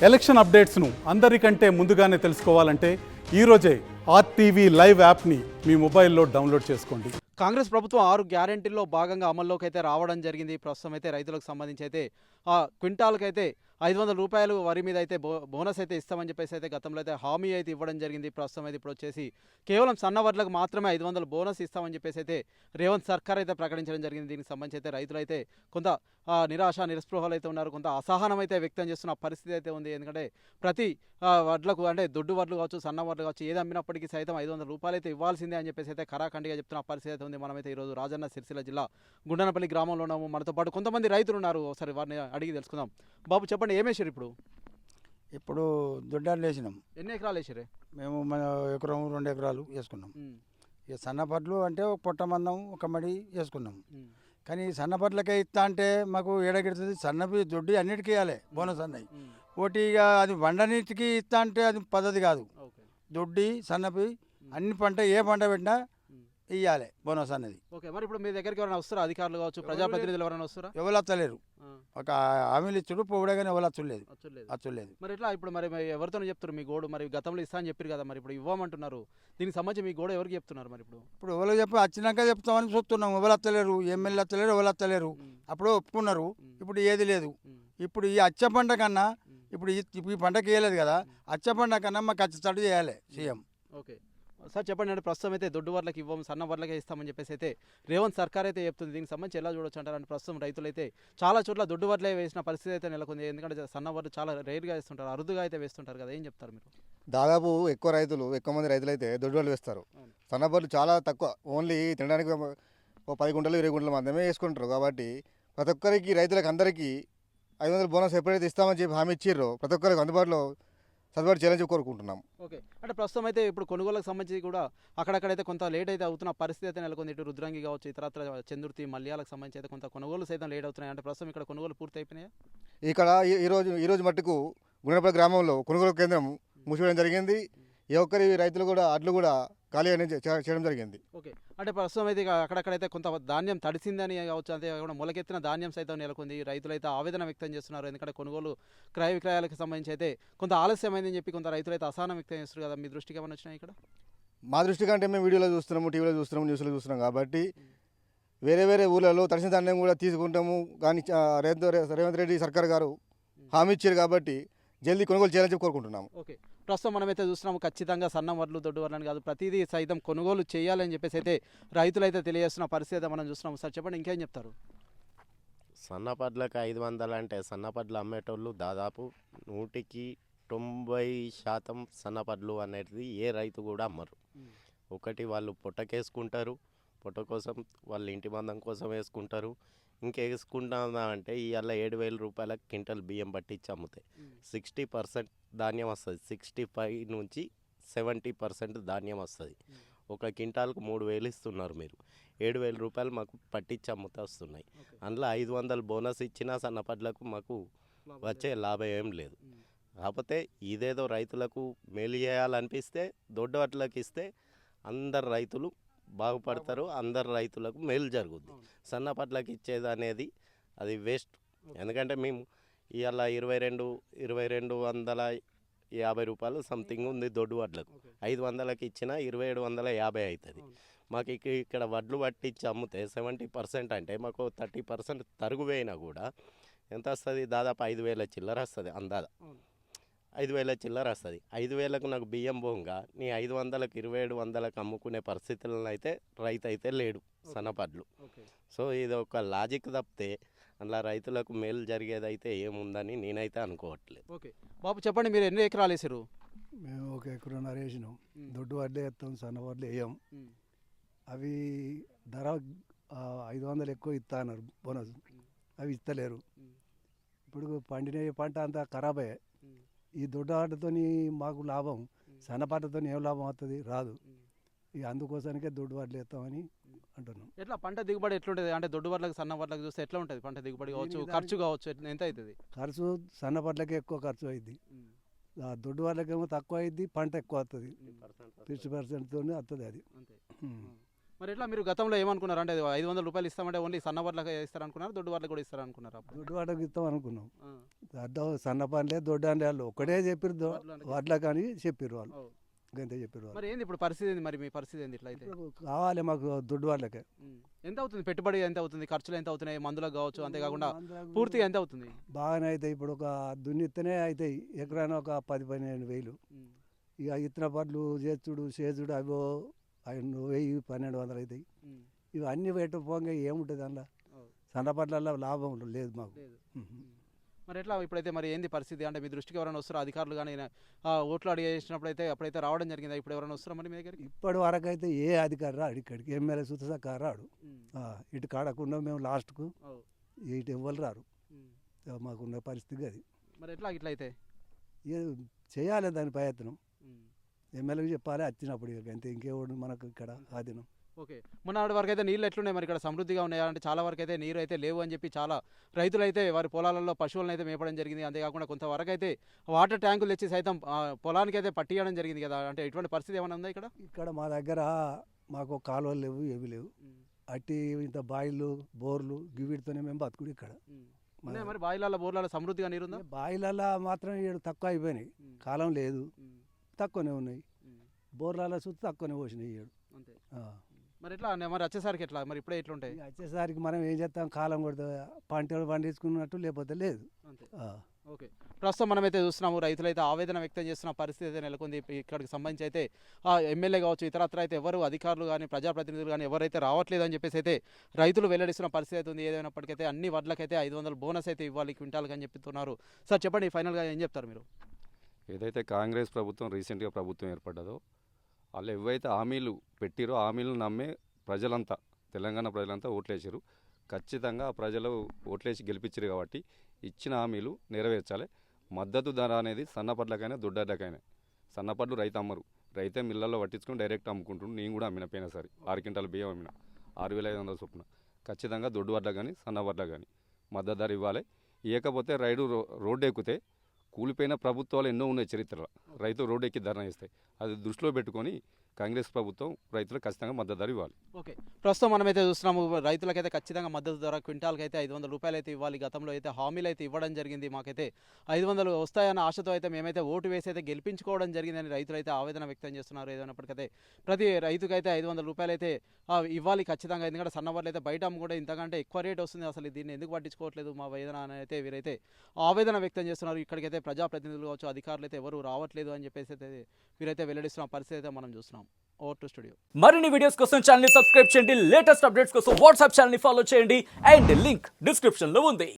Election అప్డేట్స్ను అందరికంటే ముందుగానే తెలుసుకోవాలంటే ఈరోజే ఆర్టీవీ లైవ్ యాప్ని మీ మొబైల్లో డౌన్లోడ్ చేసుకోండి. కాంగ్రెస్ ప్రభుత్వం 6 గ్యారెంటీల్లో భాగంగా అమల్లోకి అయితే రావడం జరిగింది. ప్రస్తుతం అయితే రైతులకు సంబంధించి అయితే క్వింటాల్కైతే 500 రూపాయలు వరి మీద అయితే బోనస్ అయితే ఇస్తామని చెప్పేసి అయితే గతంలో అయితే హామీ అయితే ఇవ్వడం జరిగింది. ప్రస్తుతం అయితే ఇప్పుడు వచ్చేసి కేవలం సన్న వడ్లకు మాత్రమే 500 బోనస్ ఇస్తామని చెప్పేసి అయితే రేవంత్ సర్కార్ అయితే ప్రకటించడం జరిగింది. దీనికి సంబంధించి అయితే రైతులైతే కొంత నిరాశ నిస్పృహలు అయితే ఉన్నారు. కొంత అసహనం అయితే వ్యక్తం చేస్తున్న పరిస్థితి అయితే ఉంది. ఎందుకంటే ప్రతి వడ్లకు అంటే దొడ్డు వడ్లు కావచ్చు, సన్న వడ్లు కావచ్చు, ఏది అమ్మినప్పటికీ సైతం 500 రూపాయలు అయితే ఇవ్వాల్సిందే అని చెప్పేసి అయితే ఖరాఖండిగా చెప్తున్న పరిస్థితి అయితే ఉంది. మనమైతే ఈరోజు రాజన్న సిరిసిల్ల జిల్లా గుండనపల్లి గ్రామంలో ఉన్నాము. మనతో పాటు కొంతమంది రైతులు ఉన్నారు. ఒకసారి వారిని అడిగి తెలుసుకుందాం. బాబు చెప్పండి, ఏమేసారు ఇప్పుడు దొడ్డాలు వేసినాం. ఎన్ని ఎకరాలు వేసారే? మేము మన ఎకరం 2 ఎకరాలు వేసుకున్నాం. ఇక సన్నపట్లు అంటే ఒక పొట్ట మందం ఒక మడి వేసుకున్నాం. కానీ సన్నపట్లకే ఇస్తా అంటే మాకు ఏడగిడుతుంది. సన్నపి దొడ్డి అన్నిటికీ ఇవ్వాలి బోనస్ అన్నది. ఒకటి ఇక అది వండనీటికి ఇస్తా అంటే అది పద్ధతి కాదు. దొడ్డి సన్నపి అన్ని పంట ఏ పంట పెట్టినా ఇవ్వాలి బోనస్ అన్నది. ఓకే, మరి ఇప్పుడు మీ దగ్గరికి ఎవరైనా వస్తారా? అధికారులు కావచ్చు, ప్రజాప్రతినిధులు ఎవరైనా వస్తారా? ఎవరు వస్తలేరు. ఒక హామీలు ఇచ్చుడు పోవడే కానీ ఎవరు వచ్చలేదు. మరి ఎట్లా ఇప్పుడు మరి ఎవరితో చెప్తారు మీ గోడు? మరి గతంలో ఇస్తా అని చెప్పారు కదా, మరి ఇప్పుడు ఇవ్వమంటున్నారు. దీనికి సంబంధించి మీ గోడ ఎవరికి చెప్తున్నారు? మరి ఇప్పుడు ఎవరు చెప్పి వచ్చినాక చెప్తామని చూస్తున్నాం. ఎవరు వస్తలేరు, ఎమ్మెల్యే వస్తలేరు, ఎవరు వస్తలేరు. అప్పుడు ఒప్పుకున్నారు, ఇప్పుడు ఏది లేదు. ఇప్పుడు ఈ అచ్చ పంట కన్నా ఇప్పుడు ఈ పంటకి వేయలేదు కదా, అచ్చ పంట కన్నా మాకు ఖచ్చితంగా చేయాలి సీఎం. ఓకే సార్, చెప్పండి. అంటే ప్రస్తుతం అయితే దొడ్డు వర్లకు ఇవ్వం, సన్న వర్లకే ఇస్తామని చెప్పేసి అయితే రేవంత్ సర్కార్ అయితే చెప్తుంది. దీనికి సంబంధించి ఎలా చూడొచ్చు అంటారు? ప్రస్తుతం రైతులు అయితే చాలా చోట్ల దొడ్డు వర్లే వేసిన పరిస్థితి అయితే నెలకొంది. ఎందుకంటే సన్న వర్లు చాలా రేర్గా వేస్తుంటారు, అరుదుగా అయితే వేస్తుంటారు కదా, ఏం చెప్తారు మీరు? దాదాపు ఎక్కువ మంది రైతులు అయితే దొడ్డు వడ్లు వేస్తారు. సన్నబర్లు చాలా తక్కువ, ఓన్లీ తినడానికి 10 గుంటలు 20 గుంటలు మాత్రమే వేసుకుంటారు. కాబట్టి ప్రతి ఒక్కరికి రైతులకు అందరికీ 500 బోనస్ ఎప్పుడైతే ఇస్తామని చెప్పి హామీ ఇచ్చిర్రో ప్రతి ఒక్కరికి అందుబాటులో సర్దుబాటు చేయాలని కోరుకుంటున్నాం. ఓకే, అంటే ప్రస్తుతం అయితే ఇప్పుడు కొనుగోలుకు సంబంధించి కూడా అక్కడక్కడైతే కొంత లేట్ అయితే అవుతున్న పరిస్థితి అయితే నెలకొంది. ఇటు రుద్రంగి కావచ్చు, ఇతరత్ర చంద్రుతి మల్యాలకు సంబంధించి అయితే కొంత కొనుగోలు సైతం లేట్ అవుతున్నాయి. అంటే ప్రస్తుతం ఇక్కడ కొనుగోలు పూర్తి అయిపోయినాయా? ఇక్కడ ఈరోజు మట్టుకు గుండెపల్లి గ్రామంలో కొనుగోలు కేంద్రం మూసివేయడం జరిగింది. ఏ ఒక్కరి రైతులు కూడా అడ్లు కూడా ఖాళీ అనేది చేయడం జరిగింది. ఓకే, అంటే ప్రస్తుతం అయితే అక్కడక్కడైతే కొంత ధాన్యం తడిసిందని కావచ్చు, అంతే కూడా మొలకెత్తిన ధాన్యం సైతం నెలకొంది. రైతులు అయితే ఆవేదన వ్యక్తం చేస్తున్నారు. ఎందుకంటే కొనుగోలు క్రయ విక్రయాలకు సంబంధించి అయితే కొంత ఆలస్యమైందని చెప్పి కొంత రైతులు అయితే అసహనం వ్యక్తం చేస్తారు కదా, మీ దృష్టికి ఏమైనా వచ్చినాయి ఇక్కడ? మా దృష్టికి అంటే మేము వీడియోలో చూస్తున్నాము, టీవీలో చూస్తున్నాము, న్యూస్లో చూస్తున్నాం. కాబట్టి వేరే ఊళ్ళలో తడిసిన ధాన్యం కూడా తీసుకుంటాము. కానీ రేవంత్ రెడ్డి సర్కార్ గారు హామీ ఇచ్చారు కాబట్టి జల్దీ కొనుగోలు చేయాలని చెప్పి కోరుకుంటున్నాము. ఓకే, ప్రస్తుతం మనమైతే చూస్తున్నాము ఖచ్చితంగా సన్న వడ్లు దొడ్డు వడ్లని కాదు, ప్రతిదీ సైతం కొనుగోలు చేయాలని చెప్పేసి అయితే రైతులు అయితే తెలియజేస్తున్న పరిస్థితి మనం చూస్తున్నాము. సార్ చెప్పండి, ఇంకేం చెప్తారు? సన్నపడ్లకు 500 అంటే సన్నపడ్లు అమ్మేటోళ్ళు దాదాపు 190% సన్నపడ్లు అనేది ఏ రైతు కూడా అమ్మరు. ఒకటి వాళ్ళు పొట్టకేసుకుంటారు, పొట్ట కోసం వాళ్ళ ఇంటి మందం కోసం వేసుకుంటారు. ఇంకేసుకుంటా అంటే ఇవాళ 7,000 రూపాయలకు క్వింటల్ బియ్యం పట్టించి అమ్ముతాయి. 60% ధాన్యం వస్తుంది, 65 నుంచి 70% ధాన్యం వస్తుంది. ఒక క్వింటాల్కు 3,000 ఇస్తున్నారు. మీరు 7,000 రూపాయలు మాకు పట్టించి అమ్ముతా వస్తున్నాయి. అందులో 500 బోనస్ ఇచ్చినా సన్నపడ్లకు మాకు వచ్చే లాభం ఏం లేదు. కాకపోతే ఇదేదో రైతులకు మేలు చేయాలనిపిస్తే దొడ్డ వడ్లకు ఇస్తే అందరు రైతులు బాగుపడతారు, అందరు రైతులకు మేలు జరుగుద్ది. సన్నపట్లకి ఇచ్చేది అనేది అది వేస్ట్. ఎందుకంటే మేము ఇవాళ 2250 రూపాయలు సంథింగ్ ఉంది దొడ్డు వడ్లకు. 500కి ఇచ్చినా 2750 అవుతుంది. మాకు ఇక్కడ వడ్లు పట్టించి అమ్మితే 70% అంటే మాకు 30% తరుగు వేయినా కూడా ఎంత వస్తుంది? దాదాపు 5,000 చిల్లర వస్తుంది. అందాద 5,000 చిల్లర వస్తుంది. 5,000కు నాకు బియ్యం పోగా నీ 500కి 2,700కి అమ్ముకునే పరిస్థితులను అయితే రైతు అయితే లేడు సన్నపడ్లు. సో ఇది ఒక లాజిక్ తప్పితే అలా రైతులకు మేలు జరిగేది అయితే ఏముందని నేనైతే అనుకోవట్లేదు. ఓకే బాబు, చెప్పండి, మీరు ఎన్ని ఎకరాలు వేసారు? మేము 1 ఎకరన్నర వేసినాం. దొడ్డు వడ్లే వేస్తాం, సన్న వడ్లు వేయం. అవి ధర 500 ఎక్కువ ఇస్తా అన్నారు బోనస్, అవి ఇస్తలేరు. ఇప్పుడు పండిన పంట అంతా ఖరాబ్ అయ్యాయి. ఈ దొడ్డు ఆటతో మాకు లాభం, సన్నపాటతో ఏం లాభం అవుతుంది? రాదు. ఇక అందుకోసానికే దొడ్డు వడ్లు వేస్తామని అంటున్నాం. ఎట్లా పంట దిగుబడి ఎట్లుంటుంది? అంటే దొడ్డు వడ్లకు సన్న వడ్లకు చూస్తే ఎట్లా ఉంటుంది పంట దిగుబడి కావచ్చు, ఖర్చు కావచ్చు, ఎంత అవుతుంది? ఖర్చు సన్న వడ్లకే ఎక్కువ ఖర్చు అయింది, దొడ్డు వడ్లకేమో తక్కువ అయింది, పంట ఎక్కువ వస్తుంది. 50%తో వస్తుంది అది. మరి ఎట్లా మీరు గతంలో ఏమనుకున్నారు? అంటే 500 రూపాయలు ఇస్తామంటే ఓన్లీ సన్న వడ్లకు ఇస్తారనుకున్నారు, దొడ్డు వడ్లకు కూడా ఇస్తారనుకున్నారు? దొడ్డు వడ్లకు ఇస్తాం అనుకున్నాం, దాంట్లో సన్న పనులే దొడ్డు అని వాళ్ళు ఒకటే చెప్పారు వడ్లు వడ్ల కానీ చెప్పారు వాళ్ళు ఓ. గంతే చెప్పారు వాళ్ళు మరి ఏంది ఇప్పుడు పరిస్థితి ఏంది, మరి మీ పరిస్థితి ఏంది ఇట్లా అయితే? ఇప్పుడు కావాలి మాకు దొడ్డు వాళ్ళకే ఎంత అవుతుంది పెట్టుబడి, ఎంత అవుతుంది ఖర్చులు, ఎంత అవుతున్నాయి మందులకు కావచ్చు, అంతేకాకుండా పూర్తిగా ఎంత అవుతుంది? బాగానే అవుతాయి. ఇప్పుడు ఒక దున్నిత్తనే అవుతాయి ఎకరాన ఒక 10-12 వేలు. ఇక ఇతర పనులు చేసుడు చేసుడు అవి 1000-1200 అవుతాయి. ఇవన్నీ పెట్టకపోగా ఏముంటుంది అందులో? సన్న పట్ల లాభం లేదు మాకు. మరి ఎట్లా ఇప్పుడైతే మరి ఏంది పరిస్థితి? అంటే మీ దృష్టికి ఎవరైనా వస్తారో అధికారులు కానీ ఓట్లు అడిగేసినప్పుడు అయితే అప్పుడైతే రావడం జరిగిందా? ఇప్పుడు ఎవరైనా వస్తారా మరి మీ దగ్గరికి? ఇప్పటి వరకు అయితే ఏ అధికారి రాడు ఇక్కడికి, ఎమ్మెల్యే సుతసక్క రాడు. ఇటు కాడకుండా మేము లాస్ట్కు ఇటు ఎవ్వరు రారు. మాకున్న పరిస్థితి అది. మరి ఎట్లా ఇట్లా అయితే చేయాలి దాని ప్రయత్నం. ఎమ్మెల్యేకి చెప్పాలి వచ్చినప్పుడు ఇక అంతే, ఇంకేవాడు మనకు ఇక్కడ ఆధీనం. ఓకే, మొన్నటి వరకు అయితే నీళ్ళు ఎట్లున్నాయి మరి ఇక్కడ? సమృద్ధిగా ఉన్నాయా? అంటే చాలా వరకు అయితే నీరు అయితే లేవు అని చెప్పి చాలా రైతులు అయితే వారి పొలాలలో పశువులను అయితే మేపడం జరిగింది. అంతేకాకుండా కొంతవరకు అయితే వాటర్ ట్యాంకులు తెచ్చి సైతం పొలానికి అయితే పట్టియడం జరిగింది కదా. అంటే ఇటువంటి పరిస్థితి ఏమైనా ఉందా ఇక్కడ? ఇక్కడ మా దగ్గర మాకు కాలువలు లేవు, ఏవి లేవు. అట్టి ఇంత బాయిలు బోర్లు గివిడితోనే మేము బతుకుడు ఇక్కడ. ఉన్నాయి మరి బాయిలలో బోర్లలో సమృద్ధిగా నీరు ఉందా? బాయిలలో మాత్రం ఏడు తక్కువ అయిపోయినాయి, కాలం లేదు, తక్కువనే ఉన్నాయి. బోర్లలో చుట్టూ తక్కువనే పోసినాయి ఏడు. అంతే. మరి ఎట్లా మరి వచ్చేసరికి ఎట్లా మరి ఇప్పుడే ఎట్లుంటాయి? వచ్చేసరికి మనం ఏం చేస్తాం, కాలం కొడితే పంటలు పండించుకున్నట్టు లేకపోతే లేదు. అంతే. ఓకే, ప్రస్తుతం మనమైతే చూస్తున్నాము రైతులు అయితే ఆవేదన వ్యక్తం చేస్తున్న పరిస్థితి అయితే నెలకొంది. ఇక్కడికి సంబంధించి అయితే ఎమ్మెల్యే కావచ్చు, ఇతరత్ర అయితే ఎవరు అధికారులు కానీ ప్రజాప్రతినిధులు కానీ ఎవరైతే రావట్లేదు అని చెప్పేసి అయితే రైతులు వెల్లడిస్తున్న పరిస్థితి అయితే ఉంది. ఏదైనప్పటికైతే అన్ని వడ్లకైతే 500 బోనస్ అయితే ఇవ్వాలి క్వింటాల్కి అని చెప్తున్నారు. సార్ చెప్పండి, ఫైనల్గా ఏం చెప్తారు మీరు? ఏదైతే కాంగ్రెస్ ప్రభుత్వం రీసెంట్గా ప్రభుత్వం ఏర్పడ్డదో వాళ్ళు ఏవైతే హామీలు పెట్టిరో హామీలను నమ్మే ప్రజలంతా, తెలంగాణ ప్రజలంతా ఓట్లేసారు. ఖచ్చితంగా ప్రజలు ఓట్లేసి గెలిపించారు కాబట్టి ఇచ్చిన హామీలు నెరవేర్చాలి. మద్దతు ధర అనేది సన్నపడ్లకైనా దొడ్డకైనా, సన్నపడ్లు రైతు అమ్మరు, రైతే మిల్లల్లో పట్టించుకొని డైరెక్ట్ అమ్ముకుంటుండ్రు. నేను కూడా అమ్మిన పోయినా సరే 6 క్వింటాల బియ్యం అమ్మిన 6500 చొప్పున. ఖచ్చితంగా దొడ్డు వడ్ల కానీ సన్న వడ్ల కానీ మద్దతు ధర ఇవ్వాలి. ఇవ్వకపోతే రోడ్డు ఎక్కితే కూలిపోయిన ప్రభుత్వాలు ఎన్నో ఉన్నాయి చరిత్రలో, రైతు రోడ్డు ఎక్కి ధర్నా చేస్తాయి. అది దృష్టిలో పెట్టుకొని కాంగ్రెస్ ప్రభుత్వం రైతులకు ఖచ్చితంగా మద్దతు ధర ఇవ్వాలి. ఓకే, ప్రస్తుతం మనమైతే చూస్తున్నాము రైతులకైతే ఖచ్చితంగా మద్దతు ధర క్వింటాల్కి అయితే 500 రూపాయలు అయితే ఇవ్వాలి. గతంలో అయితే హామీలు అయితే ఇవ్వడం జరిగింది. మాకైతే 500 వస్తాయన్న ఆశతో అయితే మేమైతే ఓటు వేసి అయితే గెలిపించుకోవడం జరిగిందని రైతులు అయితే ఆవేదన వ్యక్తం చేస్తున్నారు. ఏదైనప్పటికైతే ప్రతి రైతుకైతే 500 రూపాయలు అయితే ఇవ్వాలి ఖచ్చితంగా. ఎందుకంటే సన్నవాళ్ళు అయితే బయట కూడా ఇంతకంటే ఎక్కువ రేట్ వస్తుంది, అసలు దీన్ని ఎందుకు పట్టించుకోవట్లేదు మా వేదన అని అయితే వీరైతే ఆవేదన వ్యక్తం చేస్తున్నారు. ఇక్కడికైతే ప్రజాప్రతినిధులు కావచ్చు, అధికారులు అయితే ఎవరు రావట్లేదు అని చెప్పేసి అయితే వీరైతే వెల్లడిస్తున్న పరిస్థితి అయితే మనం చూస్తున్నాం. Over to studio. మరిన్ని వీడియోస్ కోసం ఛానల్ ని సబ్స్క్రైబ్ చేయండి, లేటెస్ట్ అప్డేట్స్ కోసం వాట్సాప్ ఛానల్ ని ఫాలో చేయండి అండ్ లింక్ డిస్క్రిప్షన్ లో ఉంది.